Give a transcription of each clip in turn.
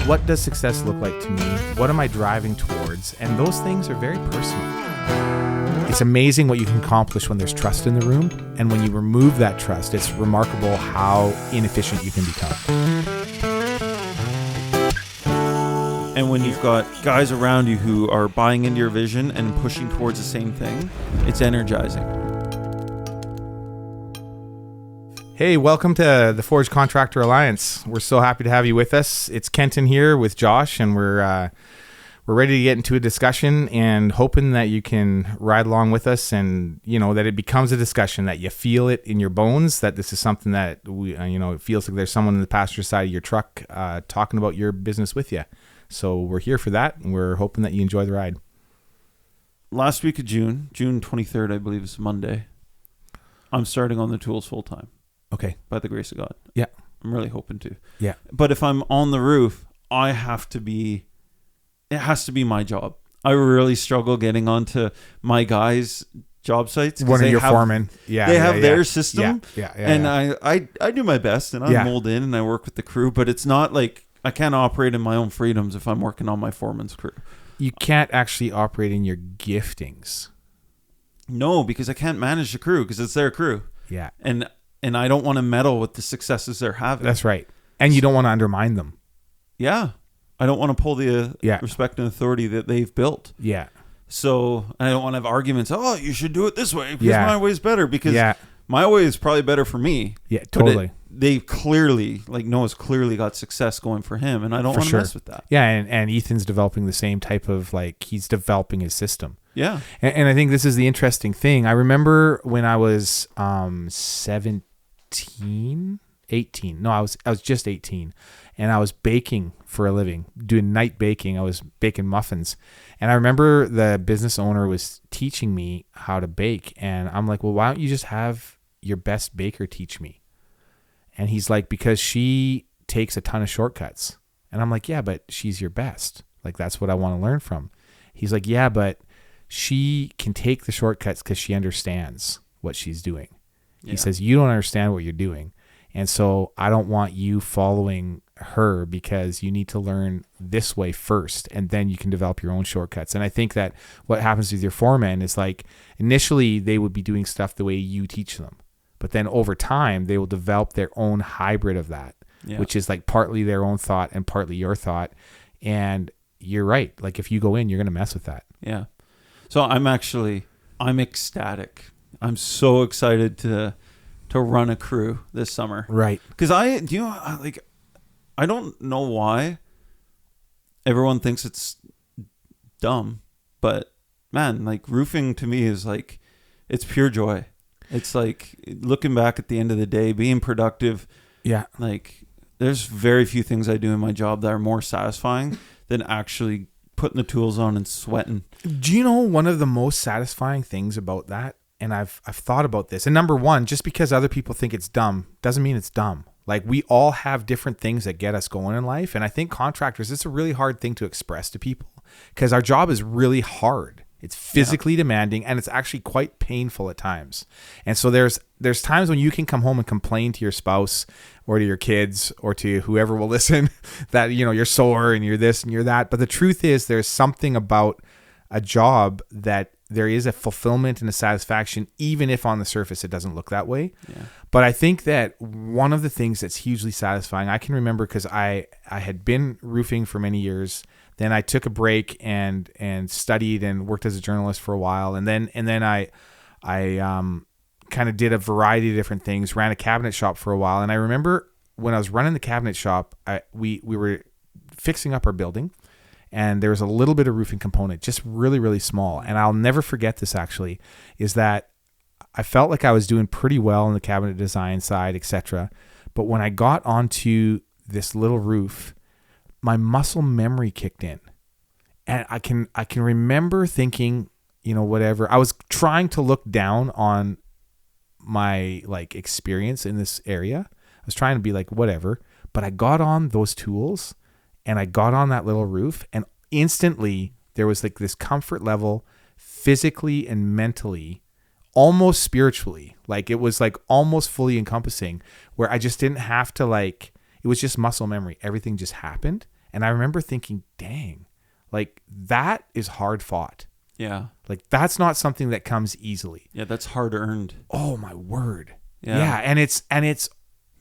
What does success look like to me? What am I driving towards? And those things are very personal. It's amazing what you can accomplish when there's trust in the room. And when you remove that trust, it's remarkable how inefficient you can become. And when you've got guys around you who are buying into your vision and pushing towards the same thing, it's energizing. Hey, welcome to the Forge Contractor Alliance. We're so happy to have you with us. It's Kenton here with Josh, and we're ready to get into a discussion and hoping that you can ride along with us, and that it becomes a discussion, that you feel it in your bones, that this is something that we it feels like there's someone in the passenger side of your truck talking about your business with you. So we're here for that, and we're hoping that you enjoy the ride. Last week of June 23rd, I believe is Monday, I'm starting on the tools full time. Okay. By the grace of God. Yeah. I'm really hoping to. Yeah. But if I'm on the roof, it has to be my job. I really struggle getting onto my guys' job sites. One of your foremen. Yeah. They have their system. Yeah. And I do my best, and I mold in and I work with the crew, but it's not like I can't operate in my own freedoms if I'm working on my foreman's crew. You can't actually operate in your giftings. No, because I can't manage the crew because it's their crew. Yeah. And I don't want to meddle with the successes they're having. That's right. And you don't want to undermine them. Yeah. I don't want to pull the respect and authority that they've built. Yeah. So I don't want to have arguments. Oh, you should do it this way because my way is better. Because my way is probably better for me. Yeah, totally. They clearly, Noah's clearly got success going for him. And I don't want to mess with that. Yeah. And Ethan's developing the same type of, he's developing his system. Yeah. And I think this is the interesting thing. I remember when I was 18. No, I was just 18, and I was baking for a living, doing night baking. I was baking muffins, and I remember the business owner was teaching me how to bake, and I'm like, well, why don't you just have your best baker teach me? And he's like, because she takes a ton of shortcuts. And I'm like, yeah, but she's your best. That's what I want to learn from. He's like, yeah, but she can take the shortcuts because she understands what she's doing. Yeah. He says, you don't understand what you're doing. And so I don't want you following her because you need to learn this way first, and then you can develop your own shortcuts. And I think that what happens with your foreman is initially they would be doing stuff the way you teach them. But then over time, they will develop their own hybrid of that, which is partly their own thought and partly your thought. And you're right. If you go in, you're going to mess with that. Yeah. So I'm ecstatic. I'm so excited to run a crew this summer. Right. Because I don't know why everyone thinks it's dumb, but man, roofing to me is it's pure joy. It's looking back at the end of the day, being productive. Yeah. There's very few things I do in my job that are more satisfying than actually putting the tools on and sweating. Do you know one of the most satisfying things about that? And I've thought about this. And number one, just because other people think it's dumb doesn't mean it's dumb. We all have different things that get us going in life. And I think contractors, it's a really hard thing to express to people because our job is really hard. It's physically demanding, and it's actually quite painful at times. And so there's times when you can come home and complain to your spouse or to your kids or to whoever will listen that, you're sore and you're this and you're that. But the truth is there's something about a job that there is a fulfillment and a satisfaction, even if on the surface it doesn't look that way. Yeah. But I think that one of the things that's hugely satisfying, I can remember because I had been roofing for many years. Then I took a break and studied and worked as a journalist for a while. And then I kind of did a variety of different things, ran a cabinet shop for a while. And I remember when I was running the cabinet shop, we were fixing up our building. And there was a little bit of roofing component, just really, really small. And I'll never forget this actually, is that I felt like I was doing pretty well on the cabinet design side, etc. But when I got onto this little roof, my muscle memory kicked in. And I can remember thinking, whatever. I was trying to look down on my experience in this area. I was trying to be whatever. But I got on those tools. And I got on that little roof, and instantly there was this comfort level physically and mentally, almost spiritually. It was almost fully encompassing, where I just didn't have to it was just muscle memory. Everything just happened. And I remember thinking, dang, like that is hard fought. Yeah. Like that's not something that comes easily. Yeah, that's hard earned. Oh my word. Yeah. And it's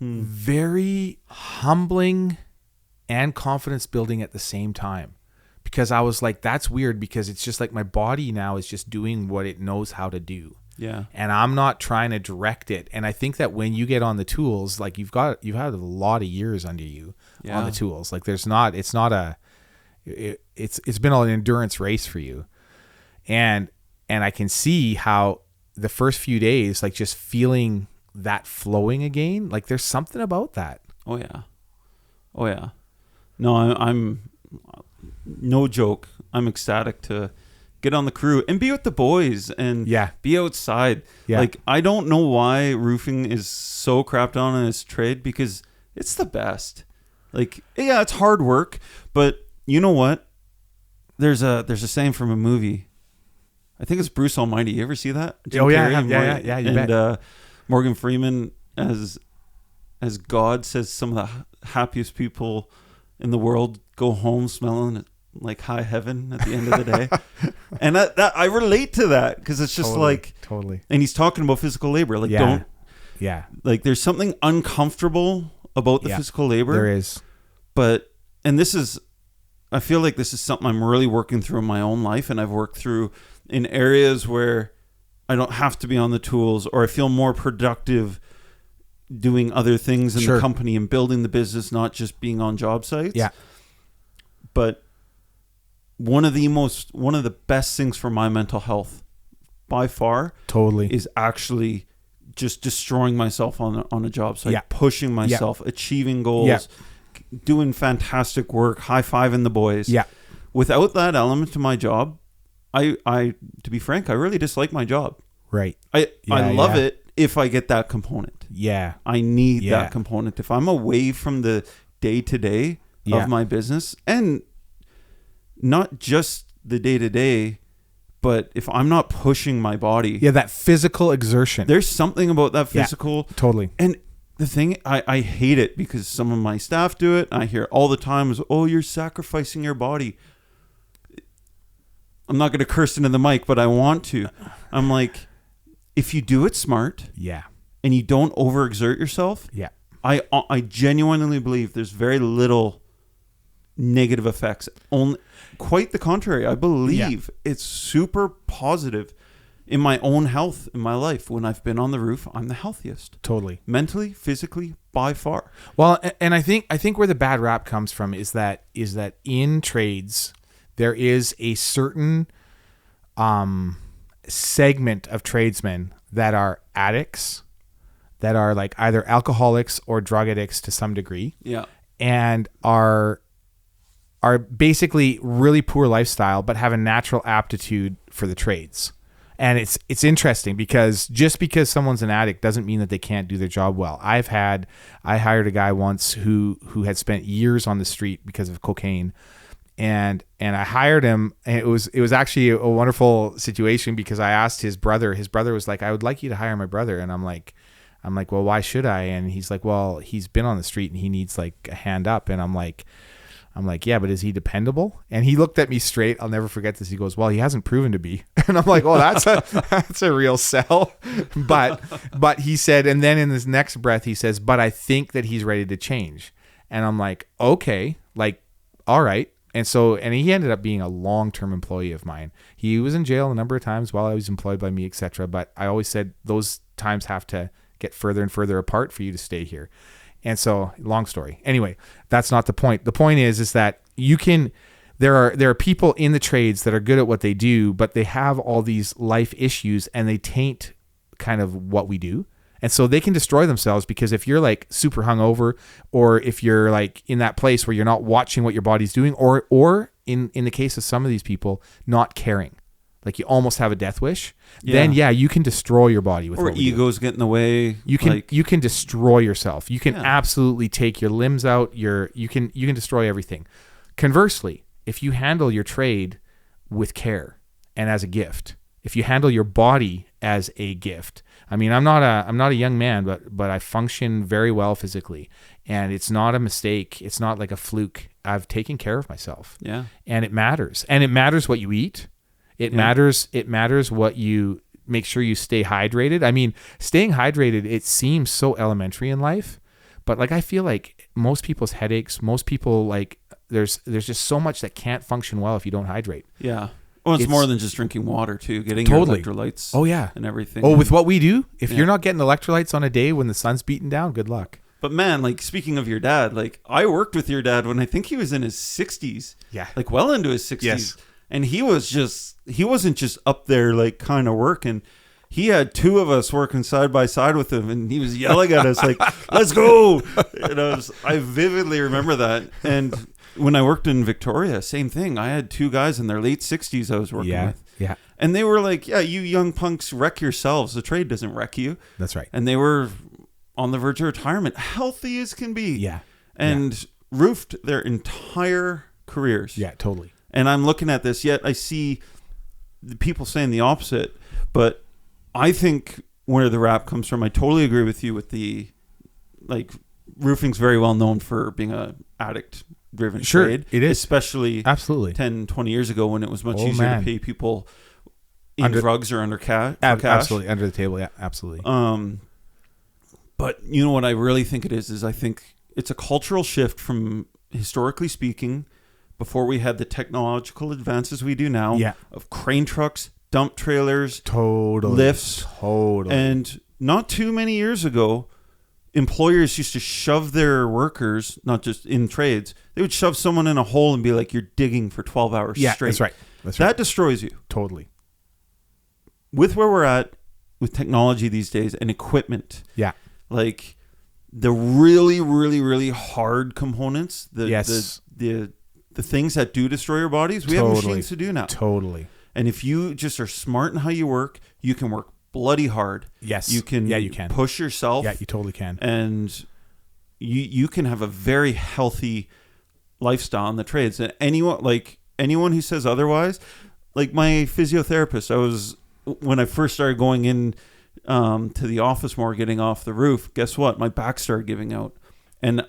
very humbling and confidence building at the same time. Because I was like, that's weird, because it's just like my body now is just doing what it knows how to do. Yeah. And I'm not trying to direct it. And I think that when you get on the tools, like you've had a lot of years under you on the tools. Like it's been an endurance race for you. And I can see how the first few days, like just feeling that flowing again, like there's something about that. Oh yeah. No, I'm no joke. I'm ecstatic to get on the crew and be with the boys and be outside. Yeah. Like, I don't know why roofing is so crapped on in this trade, because it's the best. Like, yeah, it's hard work, but you know what? There's a saying from a movie. I think it's Bruce Almighty. You ever see that? Jim Carrey, yeah. You bet. Morgan Freeman as God says some of the happiest people in the world go home smelling like high heaven at the end of the day. And that I relate to that, because it's just totally. And he's talking about physical labor. Like, don't. Yeah. Like, there's something uncomfortable about the physical labor. There is. But, and I feel like this is something I'm really working through in my own life, and I've worked through in areas where I don't have to be on the tools, or I feel more productive doing other things in the company and building the business, not just being on job sites. Yeah. But one of the best things for my mental health by far is actually just destroying myself on a job site, pushing myself, achieving goals, doing fantastic work, high-fiving the boys. Yeah. Without that element to my job, I to be frank, I really dislike my job. Right. I love it if I get that component. Yeah. I need that component. If I'm away from the day-to-day of my business, and not just the day-to-day, but if I'm not pushing my body. Yeah, that physical exertion. There's something about that physical. Yeah, totally. And the thing, I hate it, because some of my staff do it. I hear all the time is, oh, you're sacrificing your body. I'm not going to curse into the mic, but I want to. I'm like, if you do it smart, and you don't overexert yourself, I genuinely believe there's very little negative effects. Only, quite the contrary. I believe it's super positive in my own health, in my life. When I've been on the roof, I'm the healthiest. Totally. Mentally, physically, by far. Well, and I think where the bad rap comes from is that in trades, there is a certain segment of tradesmen that are addicts, that are like either alcoholics or drug addicts to some degree. Yeah. And are basically really poor lifestyle, but have a natural aptitude for the trades. And it's interesting, because just because someone's an addict doesn't mean that they can't do their job well. I hired a guy once who had spent years on the street because of cocaine. And I hired him, and it was actually a wonderful situation, because I asked his brother was like, I would like you to hire my brother. And I'm like, well, why should I? And he's like, well, he's been on the street and he needs like a hand up. And I'm like, yeah, but is he dependable? And he looked at me straight. I'll never forget this. He goes, well, he hasn't proven to be. And I'm like, oh, that's a real sell. But he said, and then in his next breath, he says, but I think that he's ready to change. And I'm like, okay, like, all right. And he ended up being a long-term employee of mine. He was in jail a number of times while I was employed by me, etc. But I always said those times have to get further and further apart for you to stay here. And so, long story. Anyway, that's not the point. The point is that there are people in the trades that are good at what they do, but they have all these life issues, and they taint kind of what we do. And so they can destroy themselves, because if you're like super hungover, or if you're like in that place where you're not watching what your body's doing, or in the case of some of these people, not caring, like you almost have a death wish, then you can destroy your body with, or egos get in the way. You can destroy yourself. You can absolutely take your limbs out. You can destroy everything. Conversely, if you handle your trade with care and as a gift, if you handle your body as a gift. I mean, I'm not a young man, but I function very well physically, and it's not a mistake. It's not like a fluke. I've taken care of myself. Yeah. And it matters. And it matters what you eat. It matters what you make sure you stay hydrated. I mean, staying hydrated, it seems so elementary in life, but like I feel like most people's headaches, most people like there's just so much that can't function well if you don't hydrate. Yeah. Well, it's more than just drinking water too, getting totally. your electrolytes. Oh yeah. And everything. Oh, with what we do, if you're not getting electrolytes on a day when the sun's beating down, good luck. But man, like speaking of your dad, like I worked with your dad when I think he was in his 60s. Yeah. Like well into his 60s. Yes. And he wasn't just up there like kind of working. He had two of us working side by side with him, and he was yelling at us like, "Let's go!" And I vividly remember that. And when I worked in Victoria, same thing. I had two guys in their late 60s I was working with. Yeah. And they were like, "Yeah, you young punks wreck yourselves. The trade doesn't wreck you." That's right. And they were on the verge of retirement, healthy as can be. Yeah. And roofed their entire careers. Yeah, totally. And I'm looking at this, yet I see the people saying the opposite. But I think where the rap comes from, I totally agree with you with the, like, roofing's very well known for being a addict-driven trade. It is. Especially absolutely 10, 20 years ago when it was much easier to pay people in drugs or under cash. Absolutely, under the table, yeah, absolutely. But you know what I really think it is I think it's a cultural shift from, historically speaking, before we had the technological advances we do now, of crane trucks, dump trailers, lifts. And not too many years ago, employers used to shove their workers, not just in trades, they would shove someone in a hole and be like, "You're digging for 12 hours straight." That's right. That destroys you. Totally. With where we're at with technology these days and equipment. Yeah. Like the really, really, really hard components, the things that do destroy your bodies, we have machines to do now. Totally. And if you just are smart in how you work, you can work bloody hard. Yes. You can push yourself. Yeah, you totally can. And you can have a very healthy lifestyle in the trades. And anyone who says otherwise, like my physiotherapist, when I first started going in to the office more, getting off the roof, guess what? My back started giving out. And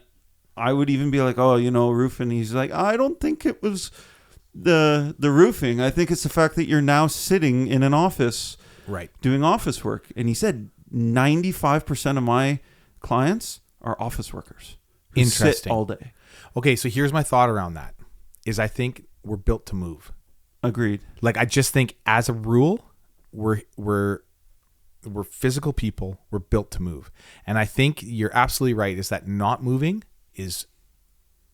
I would even be like, "Oh, roofing." He's like, "I don't think it was the roofing. I think it's the fact that you're now sitting in an office, right, doing office work." And he said 95% of my clients are office workers who sit all day. Okay, so here's my thought around that. Is I think we're built to move. Agreed. Like I just think as a rule, we're physical people. We're built to move. And I think you're absolutely right. Is that not moving is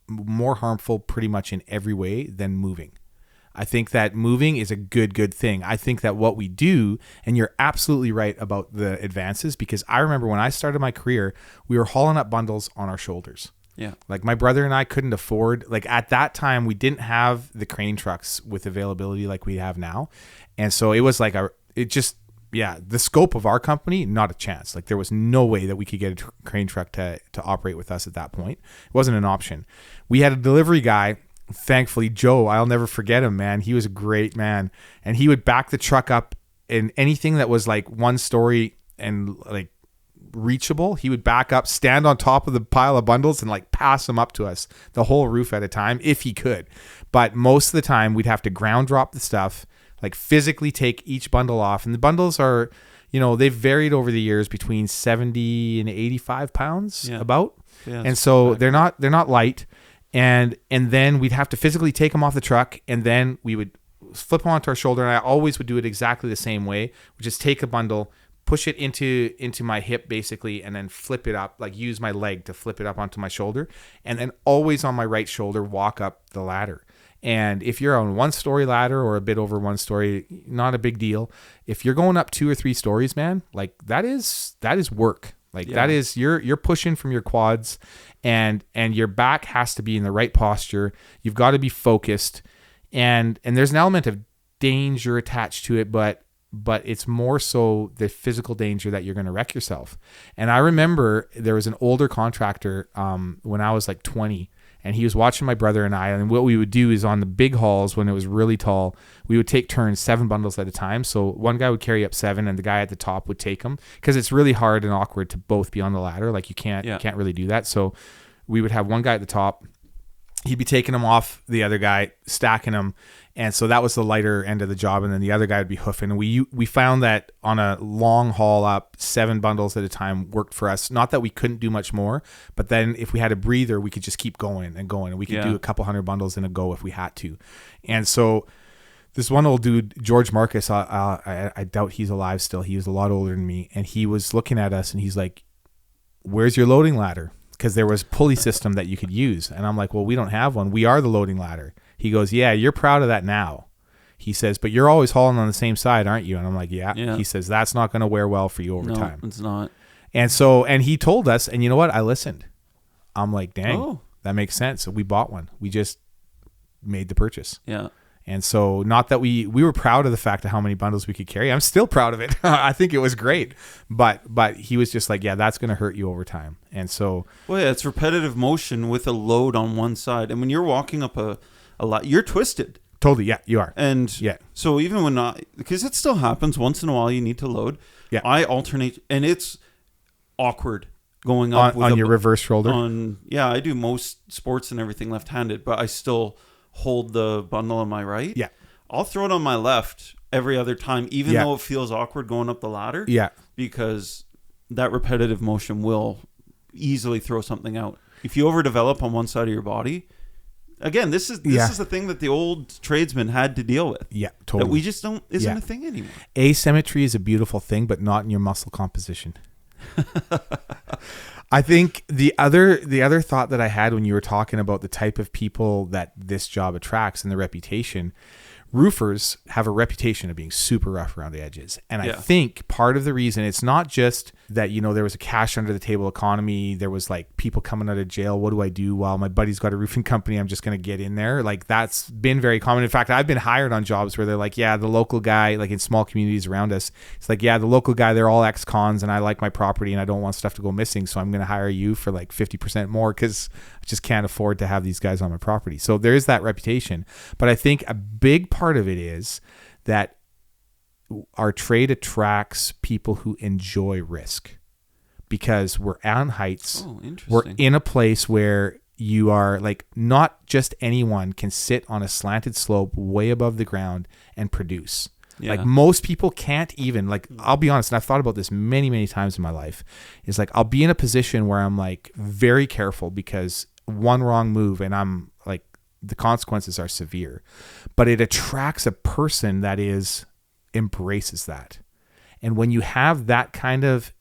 more harmful pretty much in every way than moving. I think that moving is a good thing. I think that what we do, and you're absolutely right about the advances, because I remember when I started my career, we were hauling up bundles on our shoulders. Yeah. Like my brother and I couldn't afford, like at that time, we didn't have the crane trucks with availability like we have now. And so it was like the scope of our company, not a chance. Like there was no way that we could get a crane truck to operate with us at that point. It wasn't an option. We had a delivery guy, thankfully, Joe. I'll never forget him, man. He was a great man. And he would back the truck up in anything that was like one story and like reachable. He would back up, stand on top of the pile of bundles and like pass them up to us, the whole roof at a time, if he could. But most of the time we'd have to ground drop the stuff, like physically take each bundle off. And the bundles are, they've varied over the years between 70 and 85 pounds about. Yeah, and so they're not light. And then we'd have to physically take them off the truck, and then we would flip them onto our shoulder. And I always would do it exactly the same way, which is take a bundle, push it into my hip basically, and then flip it up, like use my leg to flip it up onto my shoulder, and then always on my right shoulder, walk up the ladder. And if you're on 1-story ladder or a bit over 1 story, not a big deal. If you're going up 2 or 3 stories, man, like that is work. Like that is, you're pushing from your quads, and your back has to be in the right posture. You've got to be focused, and there's an element of danger attached to it, but it's more so the physical danger that you're going to wreck yourself. And I remember there was an older contractor when I was like 20, and he was watching my brother and I, and what we would do is on the big hauls, when it was really tall, we would take turns, 7 bundles at a time. So one guy would carry up 7 and the guy at the top would take them, because it's really hard and awkward to both be on the ladder. Like you can't really do that. So we would have one guy at the top, he'd be taking them off the other guy, stacking them. And so that was the lighter end of the job. And then the other guy would be hoofing. And we found that on a long haul up, 7 bundles at a time worked for us. Not that we couldn't do much more, but then if we had a breather, we could just keep going and going. And we could do a couple hundred bundles in a go if we had to. And so this one old dude, George Marcus, I doubt he's alive still. He was a lot older than me. And he was looking at us and he's like, "Where's your loading ladder?" Because there was a pulley system that you could use. And I'm like, "Well, we don't have one. We are the loading ladder." He goes, "Yeah, you're proud of that now." He says, "But you're always hauling on the same side, aren't you?" And I'm like, yeah. He says, "That's not going to wear well for you over time." It's not. And he told us, and you know what? I listened. I'm like, dang, that makes sense. So we bought one. We just made the purchase. Yeah. And so not that we were proud of the fact of how many bundles we could carry. I'm still proud of it. I think it was great. But he was just like, yeah, that's going to hurt you over time. And so. Well, yeah, it's repetitive motion with a load on one side. And when you're walking up a lot, you're twisted. Totally. Yeah, you are. And so even when because it still happens once in a while, you need to load. Yeah. I alternate, and it's awkward going up on your reverse shoulder. I do most sports and everything left-handed, but I still hold the bundle on my right. Yeah. I'll throw it on my left every other time, even though it feels awkward going up the ladder. Yeah. Because that repetitive motion will easily throw something out. If you overdevelop on one side of your body, again, this is the thing that the old tradesmen had to deal with. Yeah, totally. That we just isn't a thing anymore. Asymmetry is a beautiful thing, but not in your muscle composition. I think the other thought that I had when you were talking about the type of people that this job attracts and the reputation, roofers have a reputation of being super rough around the edges. And I think part of the reason, it's not just that, there was a cash under the table economy. There was like people coming out of jail. What do I do? Well, my buddy's got a roofing company. I'm just going to get in there. Like that's been very common. In fact, I've been hired on jobs where they're like, yeah, the local guy, like in small communities around us, it's like, yeah, the local guy, they're all ex-cons and I like my property and I don't want stuff to go missing. So I'm going to hire you for like 50% more because I just can't afford to have these guys on my property. So there is that reputation. But I think a big part of it is that our trade attracts people who enjoy risk because we're on heights. Oh, interesting. We're in a place where you are like, not just anyone can sit on a slanted slope way above the ground and produce. Yeah. Like most people can't even, like, I'll be honest, and I've thought about this many, many times in my life, is like, I'll be in a position where I'm like very careful because one wrong move and I'm like, the consequences are severe, but it attracts a person that embraces that. And when you have that kind of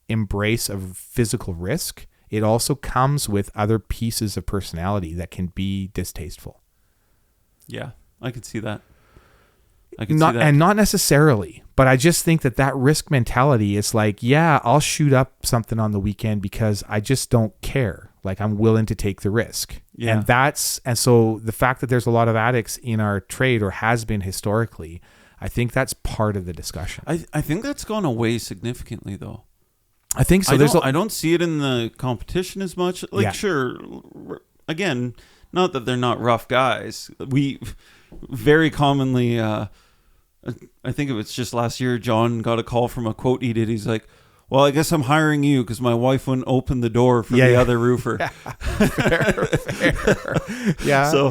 embrace of physical risk, it also comes with other pieces of personality that can be distasteful. Yeah, I could see that. And not necessarily, but I just think that risk mentality is like, yeah, I'll shoot up something on the weekend because I just don't care. Like I'm willing to take the risk. Yeah. And so the fact that there's a lot of addicts in our trade, or has been historically, I think that's part of the discussion. I think that's gone away significantly though. I think so. I don't see it in the competition as much. Like, sure, again, not that they're not rough guys. We very commonly, I think it was just last year, John got a call from a quote he did. He's like, "Well, I guess I'm hiring you because my wife wouldn't open the door for the other roofer." Fair. Yeah. So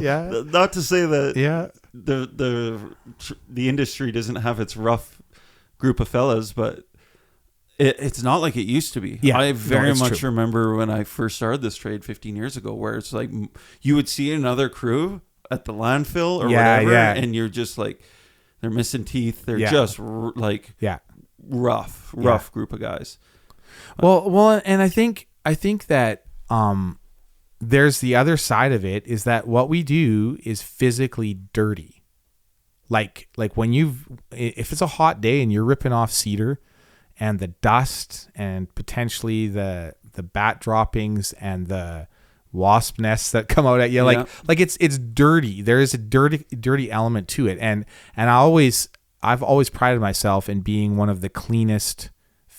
not to say that the industry doesn't have its rough group of fellas, but it's not like it used to be. Yeah, I very much remember when I first started this trade 15 years ago, where it's like you would see another crew at the landfill or whatever, and you're just like, they're missing teeth. They're just rough group of guys. Well, and I think that there's the other side of it, is that what we do is physically dirty. Like when if it's a hot day and you're ripping off cedar, and the dust and potentially the bat droppings and the wasp nests that come out at you, like it's dirty. There is a dirty element to it, and I've always prided myself in being one of the cleanest,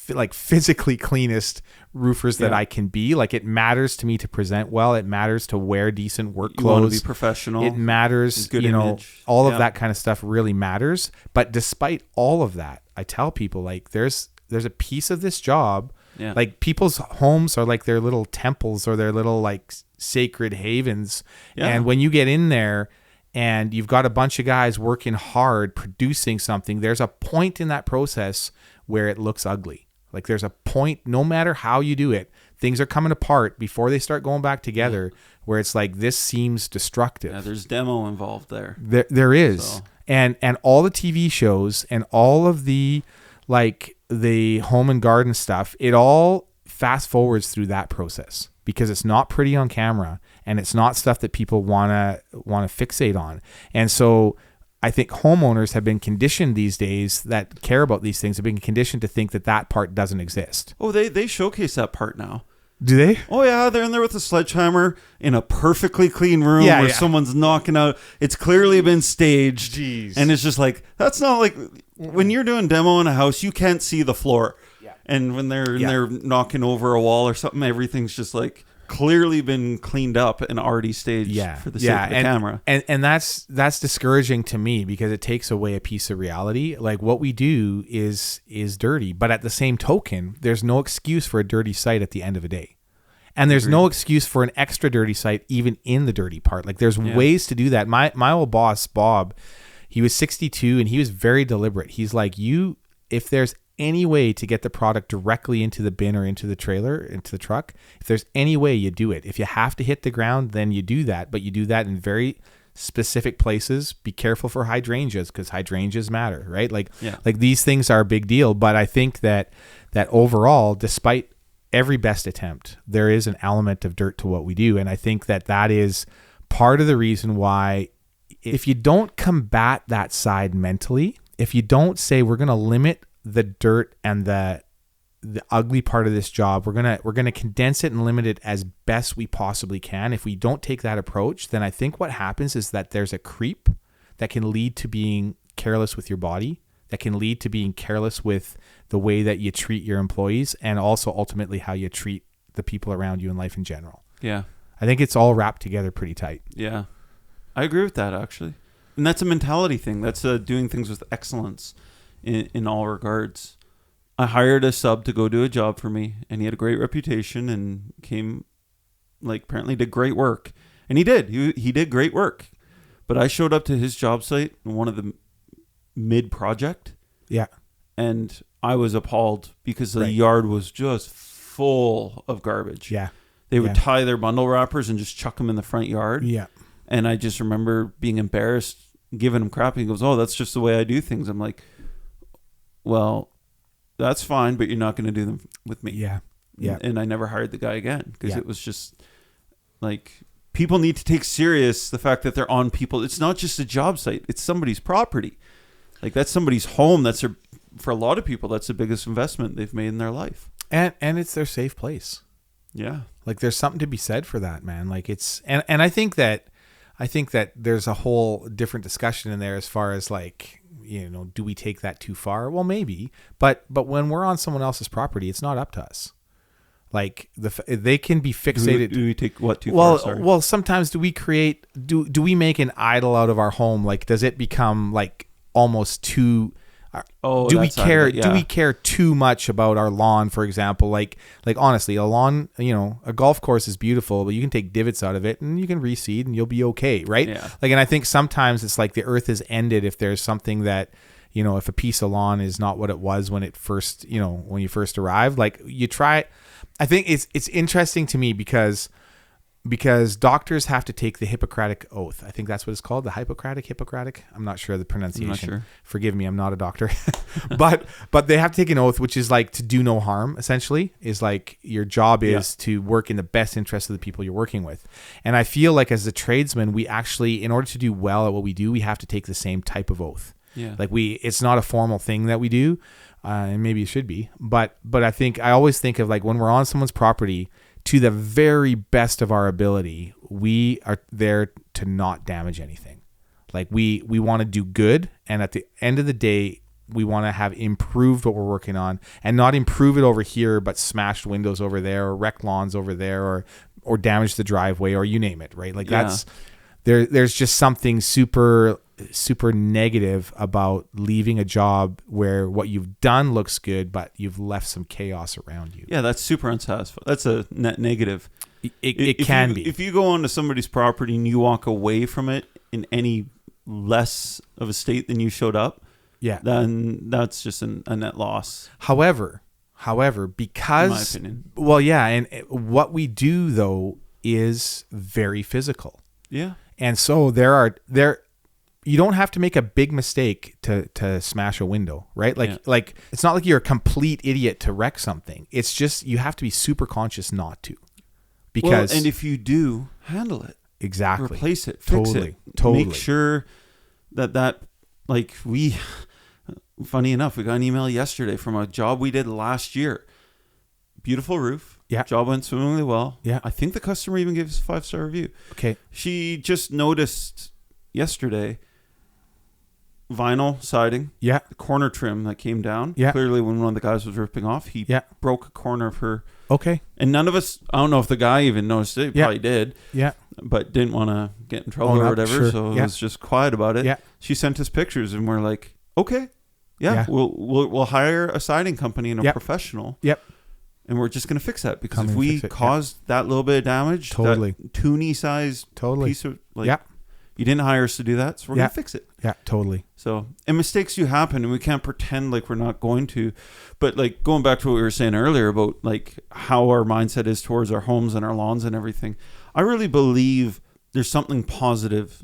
like physically cleanest roofers that I can be. Like it matters to me to present well. It matters to wear decent work clothes. You want to be professional. It matters, good image. All of that kind of stuff really matters. But despite all of that, I tell people like there's a piece of this job Yeah. Like people's homes are like their little temples or their little like sacred havens. Yeah. And when you get in there and you've got a bunch of guys working hard, producing something, there's a point in that process where it looks ugly. Like there's a point, no matter how you do it, things are coming apart before they start going back together, where it's like, this seems destructive. Yeah, there's demo involved there. There is. So. And all the TV shows and all of the like the home and garden stuff, it all fast forwards through that process because it's not pretty on camera and it's not stuff that people want to fixate on. And so I think homeowners have been conditioned these days that care about these things, have been conditioned to think that that part doesn't exist. Oh, they showcase that part now. Do they? Oh, yeah. They're in there with a sledgehammer in a perfectly clean room where someone's knocking out. It's clearly been staged. Jeez. And it's just like, that's not like when you're doing demo in a house, you can't see the floor. Yeah. And when they're knocking over a wall or something, everything's just like clearly been cleaned up and already staged for the sake of the camera. And that's discouraging to me because it takes away a piece of reality. Like what we do is dirty, but at the same token, there's no excuse for a dirty site at the end of a day. And there's no excuse for an extra dirty site even in the dirty part. Like there's ways to do that. My old boss, Bob, he was 62 and he was very deliberate. He's like, if there's any way to get the product directly into the bin or into the trailer, into the truck, if there's any way, you do it. If you have to hit the ground, then you do that. But you do that in very specific places. Be careful for hydrangeas because hydrangeas matter, right? Like these things are a big deal. But I think that overall, despite every best attempt, there is an element of dirt to what we do. And I think that is part of the reason why, if you don't combat that side mentally, if you don't say we're going to limit the dirt and the ugly part of this job, we're gonna condense it and limit it as best we possibly can. If we don't take that approach, then I think what happens is that there's a creep that can lead to being careless with your body, that can lead to being careless with the way that you treat your employees, and also ultimately how you treat the people around you in life in general. Yeah. I think it's all wrapped together pretty tight. Yeah. I agree with that, actually. And that's a mentality thing. That's doing things with excellence in all regards. I hired a sub to go do a job for me, and he had a great reputation and came, like, apparently did great work. And he did. He did great work. But I showed up to his job site in one of the mid-project. Yeah. And I was appalled because the yard was just full of garbage. Yeah. They would tie their bundle wrappers and just chuck them in the front yard. Yeah. And I just remember being embarrassed, giving him crap. He goes, "Oh, that's just the way I do things." I'm like, well, that's fine, but you're not going to do them with me. Yeah. Yeah. And I never hired the guy again because it was just like, people need to take serious the fact that they're on people. It's not just a job site. It's somebody's property. Like, that's somebody's home. For a lot of people, that's the biggest investment they've made in their life. And it's their safe place. Yeah. Like, there's something to be said for that, man. Like, it's, and I think that there's a whole different discussion in there as far as, like, you know, do we take that too far? Well, maybe, but when we're on someone else's property, it's not up to us. Like, they can be fixated. Do we take what too far? Sorry. Well, sometimes do we make an idol out of our home? Like, does it become like almost too? Do we care? Do we care too much about our lawn, for example? Like honestly, a lawn, you know, a golf course is beautiful, but you can take divots out of it and you can reseed and you'll be okay, right? Yeah. Like, and I think sometimes it's like the earth is ended if there's something that, you know, if a piece of lawn is not what it was when it first, you know, when you first arrived. Like, you try. I think it's interesting to me because doctors have to take the Hippocratic Oath. I think that's what it's called, the Hippocratic. I'm not sure of the pronunciation. I'm not sure. Forgive me, I'm not a doctor. but they have to take an oath, which is like to do no harm, essentially, is like your job is to work in the best interest of the people you're working with. And I feel like as a tradesman, we actually, in order to do well at what we do, we have to take the same type of oath. Yeah. Like, it's not a formal thing that we do, and maybe it should be. But I always think of, like, when we're on someone's property, to the very best of our ability, we are there to not damage anything. Like, we want to do good, and at the end of the day, we want to have improved what we're working on, and not improve it over here, but smashed windows over there, or wrecked lawns over there, or damage the driveway, or you name it, right? Like, that's there's just something super super negative about leaving a job where what you've done looks good, but you've left some chaos around you. Yeah, that's super unsatisfying. That's a net negative. It can be. If you go onto somebody's property and you walk away from it in any less of a state than you showed up, yeah, then that's just a net loss. However, because, in my opinion, well, yeah, and what we do though is very physical. Yeah, and so you don't have to make a big mistake to smash a window, right? Like it's not like you're a complete idiot to wreck something. It's just you have to be super conscious not to. Because and if you do, handle it. Exactly. Replace it. Fix it. Totally. Make sure that like funny enough, we got an email yesterday from a job we did last year. Beautiful roof. Yeah. Job went swimmingly well. Yeah. I think the customer even gave us a 5-star review. Okay. She just noticed yesterday vinyl siding. Yeah. The corner trim that came down. Yeah. Clearly when one of the guys was ripping off, he broke a corner of her. Okay. And none of us, I don't know if the guy even noticed it. He probably did. Yeah. But didn't want to get in trouble or whatever. Sure. So it was just quiet about it. Yeah. She sent us pictures and we're like, okay. Yeah. We'll hire a siding company and a professional. Yep. And we're just going to fix that because if we caused that little bit of damage, that toonie size piece of you didn't hire us to do that, so we're going to fix it. Yeah, totally. So, and mistakes do happen and we can't pretend like we're not going to. But like going back to what we were saying earlier about like how our mindset is towards our homes and our lawns and everything, I really believe there's something positive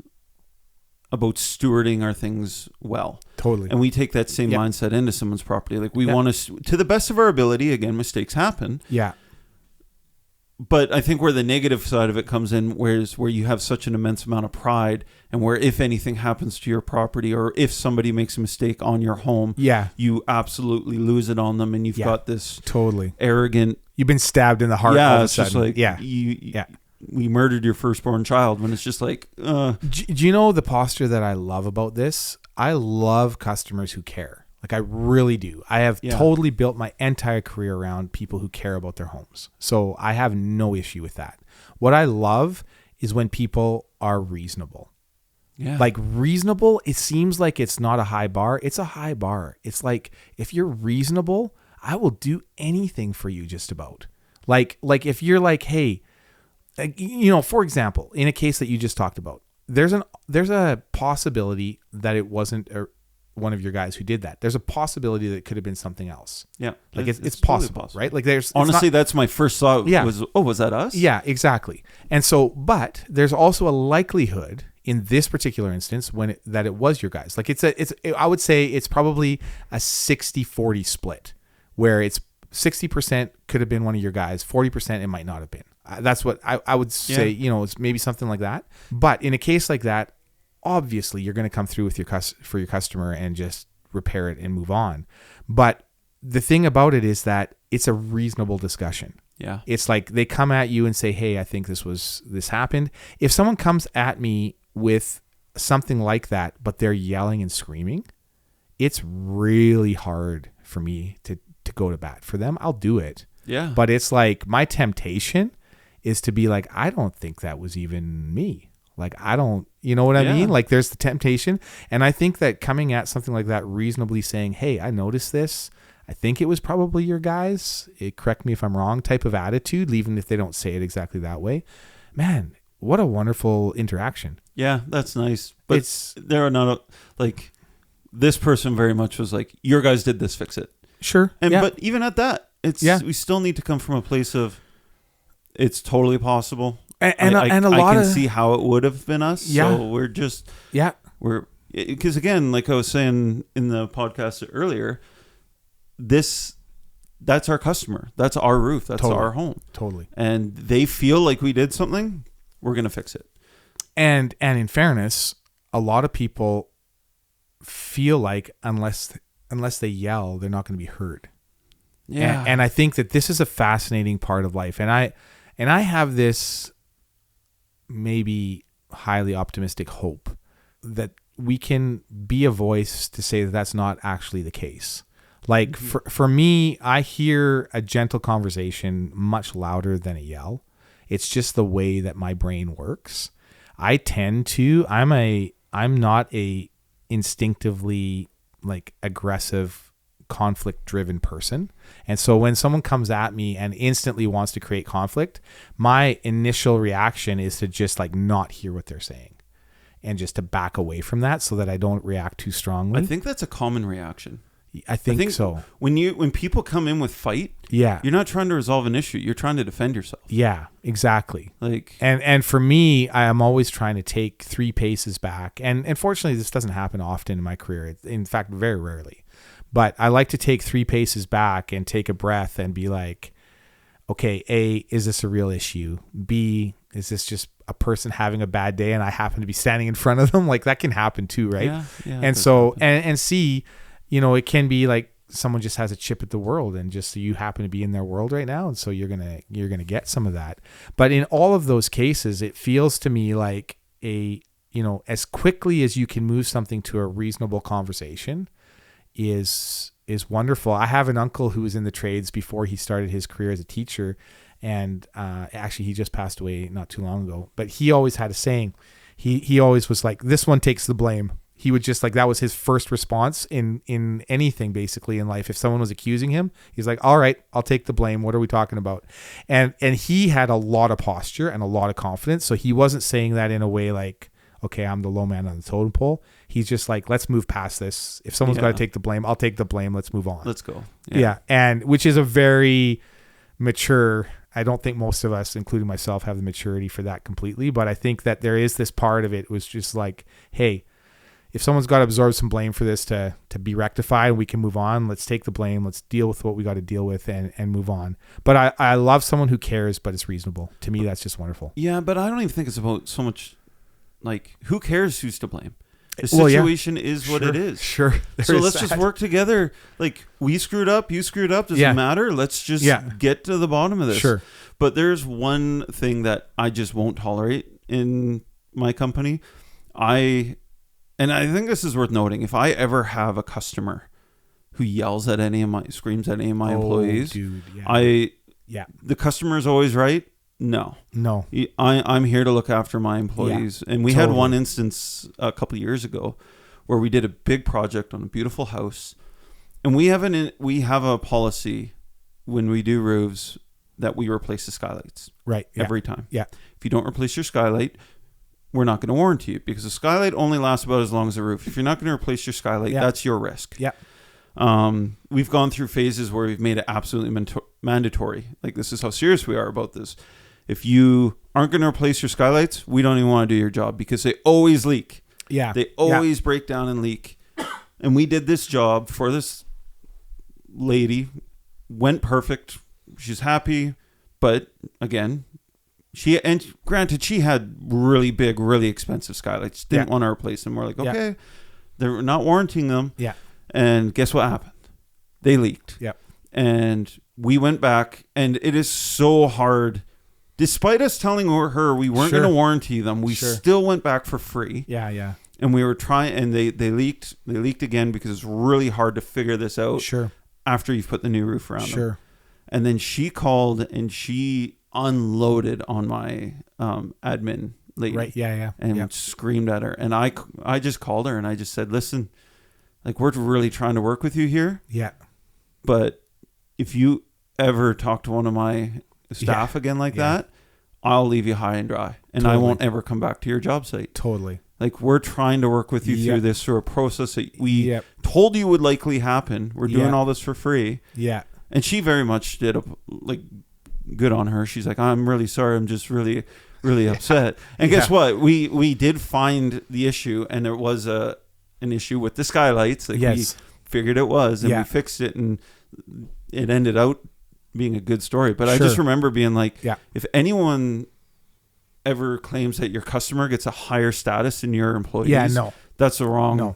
about stewarding our things well. Totally. And we take that same mindset into someone's property. Like we want to the best of our ability, again, mistakes happen. Yeah. But I think where the negative side of it comes in, where you have such an immense amount of pride, and where if anything happens to your property or if somebody makes a mistake on your home, you absolutely lose it on them, and you've got this arrogant. You've been stabbed in the heart. All of a sudden. Just like we murdered your firstborn child. When it's just like, do you know the posture that I love about this? I love customers who care. Like I really do. I have totally built my entire career around people who care about their homes. So I have no issue with that. What I love is when people are reasonable. Yeah. Like reasonable, it seems like it's not a high bar. It's a high bar. It's like if you're reasonable, I will do anything for you just about. Like if you're like, hey, for example, in a case that you just talked about, there's a possibility that it wasn't one of your guys who did that. There's a possibility that it could have been something else. Yeah. Like it's possible, totally right? Like honestly, that's my first thought was that us? Yeah, exactly. And so, but there's also a likelihood in this particular instance that it was your guys. Like I would say it's probably a 60-40 split where it's 60% could have been one of your guys, 40% it might not have been. That's what I would say, it's maybe something like that. But in a case like that, obviously you're going to come through with for your customer and just repair it and move on. But the thing about it is that it's a reasonable discussion. Yeah. It's like they come at you and say, hey, I think this happened. If someone comes at me with something like that, but they're yelling and screaming, it's really hard for me to go to bat for them. I'll do it. Yeah. But it's like my temptation is to be like, I don't think that was even me. Like, I don't, you know what I mean? Like there's the temptation. And I think that coming at something like that, reasonably saying, hey, I noticed this. I think it was probably your guys. Correct me if I'm wrong type of attitude, even if they don't say it exactly that way. Man, what a wonderful interaction. Yeah, that's nice. But there are not like this person very much was like, your guys did this, fix it. Sure. And but even at that, we still need to come from a place of it's totally possible. And a lot I can see how it would have been us. Yeah. So we're just because again, like I was saying in the podcast earlier, that's our customer. That's our roof. That's our home. Totally. And they feel like we did something, we're gonna fix it. And in fairness, a lot of people feel like unless they yell, they're not going to be heard. Yeah. And I think that this is a fascinating part of life. And I have this maybe highly optimistic hope that we can be a voice to say that that's not actually the case. Like for me, I hear a gentle conversation much louder than a yell. It's just the way that my brain works. I'm a I'm not a instinctively like aggressive, conflict driven person. And so when someone comes at me and instantly wants to create conflict, my initial reaction is to just like not hear what they're saying and just to back away from that so that I don't react too strongly. I think that's a common reaction. I think so. When people come in with fight, yeah, you're not trying to resolve an issue. You're trying to defend yourself. Yeah, exactly. Like, and for me, I am always trying to take 3 paces back. And fortunately, this doesn't happen often in my career. In fact, very rarely. But I like to take 3 paces back and take a breath and be like, okay, A, is this a real issue? B, is this just a person having a bad day and I happen to be standing in front of them? Like that can happen too, right? Yeah, and so, and C, you know, it can be like someone just has a chip at the world and just you happen to be in their world right now. And so you're going to get some of that. But in all of those cases, it feels to me like as quickly as you can move something to a reasonable conversation is wonderful. I have an uncle who was in the trades before he started his career as a teacher. And actually he just passed away not too long ago, but he always had a saying. He always was like, this one takes the blame. He would just like, that was his first response in anything basically in life. If someone was accusing him, he's like, all right, I'll take the blame. What are we talking about? And he had a lot of posture and a lot of confidence. So he wasn't saying that in a way like, okay, I'm the low man on the totem pole. He's just like, let's move past this. If someone's got to take the blame, I'll take the blame. Let's move on. Let's go. Yeah. And which is a very mature, I don't think most of us, including myself, have the maturity for that completely. But I think that there is this part of it was just like, hey, if someone's got to absorb some blame for this to be rectified and we can move on, let's take the blame. Let's deal with what we got to deal with and move on. But I love someone who cares, but it's reasonable. To me, that's just wonderful. Yeah, but I don't even think it's about so much like who cares who's to blame. The situation is what it is. Sure. So let's just work together. Like we screwed up, you screwed up. Doesn't matter. Let's just get to the bottom of this. Sure. But there's one thing that I just won't tolerate in my company. And I think this is worth noting. If I ever have a customer who screams at any of my employees, dude, the customer is always right. No. I'm here to look after my employees. And we had one instance a couple of years ago where we did a big project on a beautiful house. And we have a policy when we do roofs that we replace the skylights. Right. Every time. Yeah. If you don't replace your skylight, we're not going to warranty it because the skylight only lasts about as long as the roof. If you're not going to replace your skylight, that's your risk. Yeah. We've gone through phases where we've made it absolutely mandatory. Like this is how serious we are about this. If you aren't going to replace your skylights, we don't even want to do your job because they always leak. Yeah. They always break down and leak. And we did this job for this lady. Went perfect. She's happy. But again, she had really big, really expensive skylights. Didn't want to replace them. We're like, okay, they're not warranting them. Yeah. And guess what happened? They leaked. Yeah. And we went back, and it is so hard. Despite us telling her we weren't going to warranty them, we still went back for free. Yeah. And we were trying, and they leaked. They leaked again because it's really hard to figure this out. Sure. After you've put the new roof around them. Sure. And then she called and she unloaded on my admin lady. Right. Yeah. And screamed at her. And I just called her and I just said, listen, like we're really trying to work with you here. Yeah. But if you ever talk to one of my staff again like that, I'll leave you high and dry. And I won't ever come back to your job site. Totally. Like we're trying to work with you through this sort of process that we told you would likely happen. We're doing all this for free. Yeah. And she very much did good on her. She's like, I'm really sorry. I'm just really, really upset. And guess what? We did find the issue, and there was an issue with the skylights. Like we figured it was, and we fixed it, and it ended out being a good story. But I just remember being like, if anyone ever claims that your customer gets a higher status than your employees, that's the wrong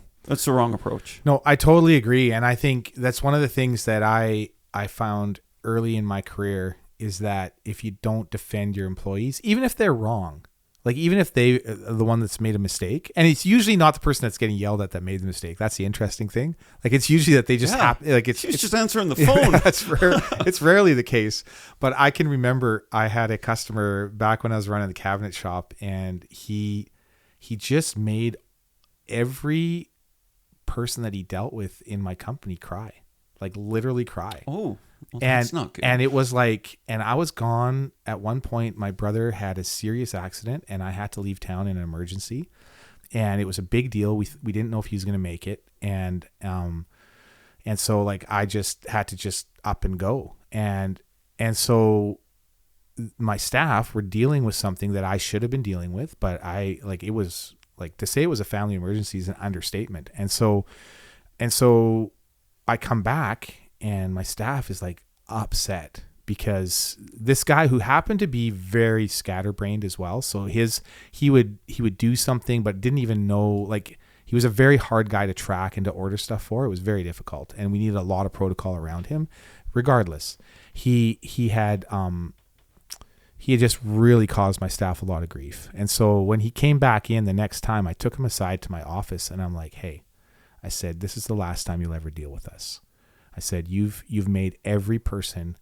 approach. No, I totally agree. And I think that's one of the things that I found early in my career is that if you don't defend your employees, even if they're wrong, like even if they are the one that's made a mistake, and it's usually not the person that's getting yelled at that made the mistake. That's the interesting thing. Like it's usually that they just it's just answering the phone. It's rarely the case. But I can remember I had a customer back when I was running the cabinet shop, and he just made every person that he dealt with in my company cry, like literally cry. Oh, well, And that's not good. and it was like, and I was gone at one point. My brother had a serious accident, and I had to leave town in an emergency, and it was a big deal. We didn't know if he was going to make it, and so like I just had to just up and go, and so my staff were dealing with something that I should have been dealing with, but it was like, to say it was a family emergency is an understatement. And so I come back and my staff is like upset because this guy, who happened to be very scatterbrained as well. So he would do something, but didn't even know, like, he was a very hard guy to track and to order stuff for. It was very difficult, and we needed a lot of protocol around him. Regardless, he had just really caused my staff a lot of grief. And so when he came back in the next time, I took him aside to my office and I'm like, hey, I said, this is the last time you'll ever deal with us. I said, you've made every person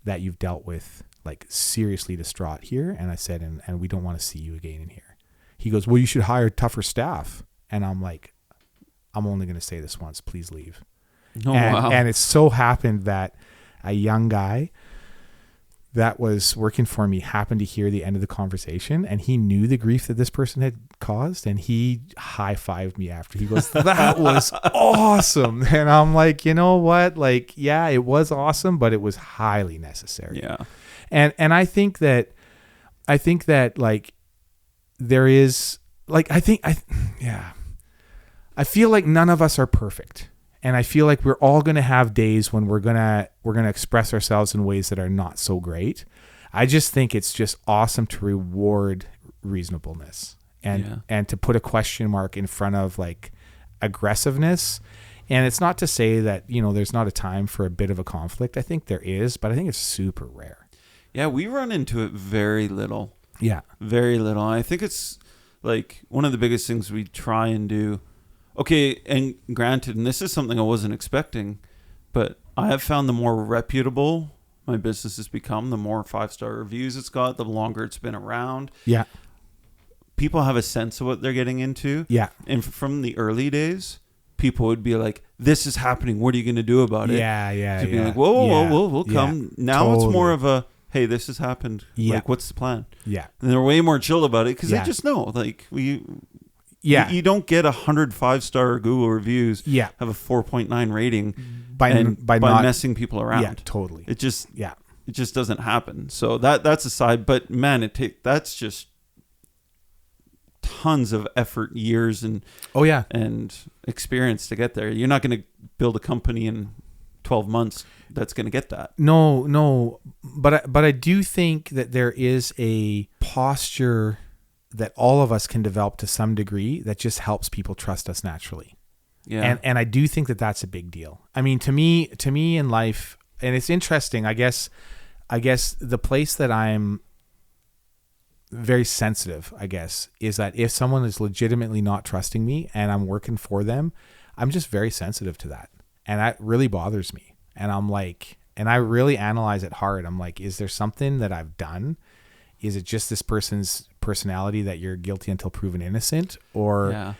that you've dealt with like seriously distraught here. And I said, and we don't want to see you again in here. He goes, well, you should hire tougher staff. And I'm like, I'm only going to say this once, please leave. Oh, wow. And it so happened that a young guy that was working for me happened to hear the end of the conversation, and he knew the grief that this person had caused, and he high-fived me after. He goes, that was awesome. And I'm like, you know what? Like, yeah, it was awesome, but it was highly necessary. Yeah. And I think that like there is like, I feel like none of us are perfect. And I feel like we're all going to have days when we're going to express ourselves in ways that are not so great. I just think it's just awesome to reward reasonableness and to put a question mark in front of like aggressiveness. And it's not to say that, you know, there's not a time for a bit of a conflict. I think there is, but I think it's super rare. Yeah, we run into it very little. Yeah. Very little. I think it's like one of the biggest things we try and do. Okay, and granted, and this is something I wasn't expecting, but I have found the more reputable my business has become, the more 5-star reviews it's got, the longer it's been around. Yeah. People have a sense of what they're getting into. Yeah. And from the early days, people would be like, this is happening. What are you going to do about it? Yeah. To be like, whoa, we'll come. Now totally. It's more of a, hey, this has happened. Yeah. Like, what's the plan? Yeah. And they're way more chill about it because they just know, like, you don't get 100 5-star Google reviews. Yeah. Have a 4.9 rating by not messing people around. Yeah, totally. It just doesn't happen. So that's aside. But man, that's just tons of effort, years, and and experience to get there. You're not going to build a company in 12 months that's going to get that. No. But I do think that there is a posture that all of us can develop to some degree that just helps people trust us naturally. Yeah. And I do think that that's a big deal. I mean, to me in life, and it's interesting, I guess the place that I'm very sensitive, I guess, is that if someone is legitimately not trusting me and I'm working for them, I'm just very sensitive to that. And that really bothers me. And I'm like, and I really analyze it hard. I'm like, is there something that I've done? Is it just this person's personality that you're guilty until proven innocent? Or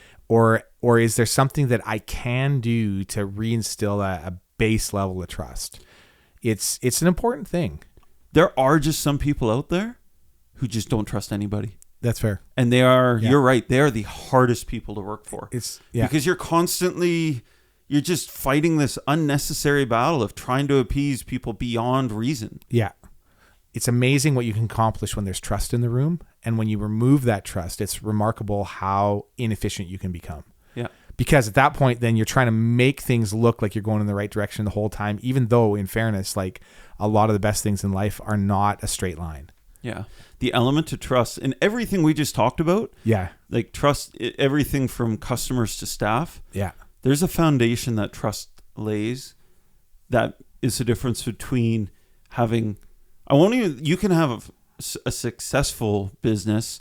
is there something that I can do to reinstill a base level of trust? It's an important thing. There are just some people out there who just don't trust anybody. That's fair. And they are, you're right, they are the hardest people to work for. Because you're just fighting this unnecessary battle of trying to appease people beyond reason. Yeah. It's amazing what you can accomplish when there's trust in the room. And when you remove that trust, it's remarkable how inefficient you can become. Yeah. Because at that point, then you're trying to make things look like you're going in the right direction the whole time, even though, in fairness, like a lot of the best things in life are not a straight line. Yeah. The element to trust in everything we just talked about. Yeah. Like trust, everything from customers to staff. Yeah. There's a foundation that trust lays that is the difference between having... you can have a successful business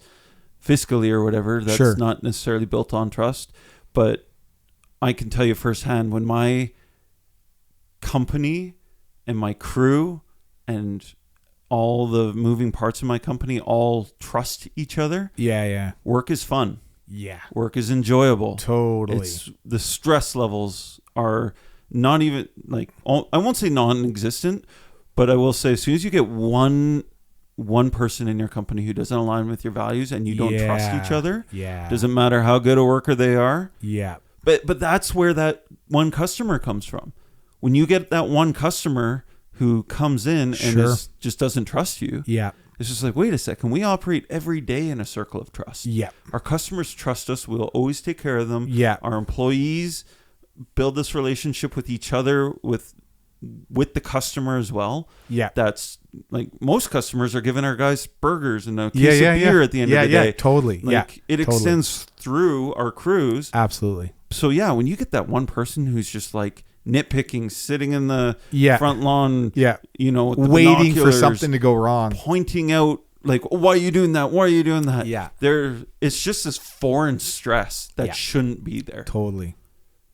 fiscally or whatever that's not necessarily built on trust, but I can tell you firsthand when my company and my crew and all the moving parts of my company all trust each other. Yeah. Work is fun. Yeah. Work is enjoyable. Totally. It's the stress levels are not even like, I won't say non-existent, but I will say as soon as you get one person in your company who doesn't align with your values and you don't trust each other, doesn't matter how good a worker they are. Yeah. But that's where that one customer comes from. When you get that one customer who comes in and just doesn't trust you. Yeah. It's just like, wait a second, we operate every day in a circle of trust. Yeah. Our customers trust us. We'll always take care of them. Yeah. Our employees build this relationship with each other, with the customer as well. Yeah. That's like, most customers are giving our guys burgers and a case of beer at the end of the day. Yeah, totally. Like, it extends through our crews. Absolutely. So yeah, when you get that one person who's just like nitpicking, sitting in the front lawn, you know, with the waiting for something to go wrong, pointing out like, oh, why are you doing that? Why are you doing that? Yeah. It's just this foreign stress that shouldn't be there. Totally.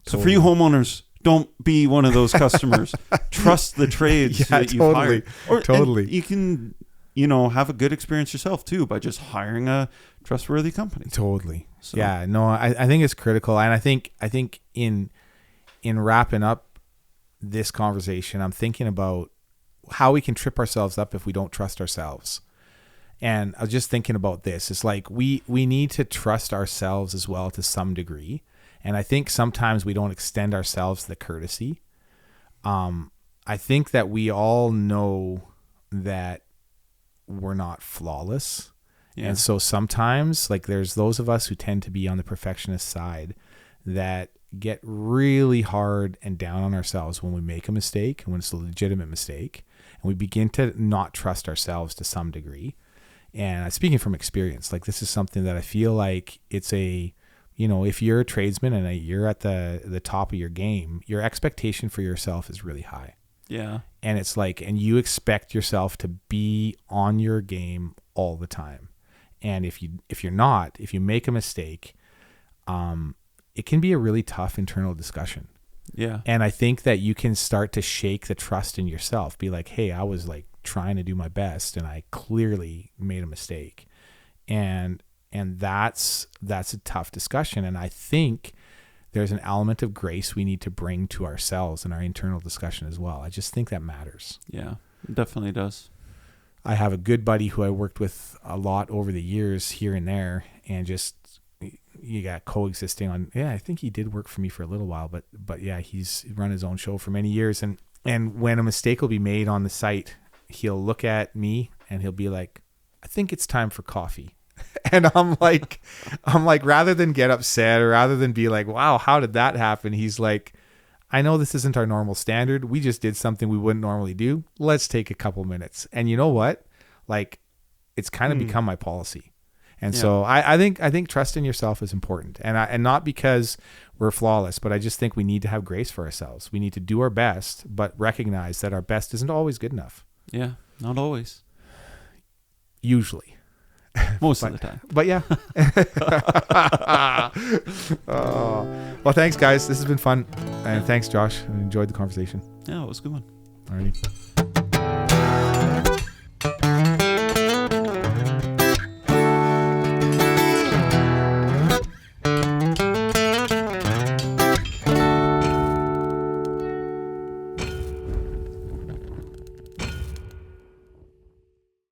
So for you homeowners, don't be one of those customers. Trust the trades that you've hired. And you can, you know, have a good experience yourself too by just hiring a trustworthy company. Totally. So. Yeah. No, I think it's critical, and I think in wrapping up this conversation, I'm thinking about how we can trip ourselves up if we don't trust ourselves. And I was just thinking about this. It's like we need to trust ourselves as well to some degree. And I think sometimes we don't extend ourselves the courtesy. I think that we all know that we're not flawless. Yeah. And so sometimes, like, there's those of us who tend to be on the perfectionist side that get really hard and down on ourselves when we make a mistake and when it's a legitimate mistake. And we begin to not trust ourselves to some degree. And speaking from experience, like, this is something that I feel like it's you know, if you're a tradesman and you're at the top of your game, your expectation for yourself is really high. Yeah. And it's like, and you expect yourself to be on your game all the time. And if you're not, if you make a mistake, it can be a really tough internal discussion. Yeah. And I think that you can start to shake the trust in yourself. Be like, hey, I was like trying to do my best and I clearly made a mistake. And that's a tough discussion. And I think there's an element of grace we need to bring to ourselves in our internal discussion as well. I just think that matters. Yeah, it definitely does. I have a good buddy who I worked with a lot over the years here and there, and just, you got coexisting on, I think he did work for me for a little while, but yeah, he's run his own show for many years. And when a mistake will be made on the site, he'll look at me and he'll be like, I think it's time for coffee. And I'm like, rather than get upset or rather than be like, wow, how did that happen? He's like, I know this isn't our normal standard. We just did something we wouldn't normally do. Let's take a couple minutes. And you know what? Like, it's kind of become my policy. And so I think trust in yourself is important. And not because we're flawless, but I just think we need to have grace for ourselves. We need to do our best, but recognize that our best isn't always good enough. Yeah, not always. Usually. Most of the time. But yeah. Well, thanks, guys. This has been fun. And thanks, Josh. I enjoyed the conversation. Yeah, it was a good one. Alrighty.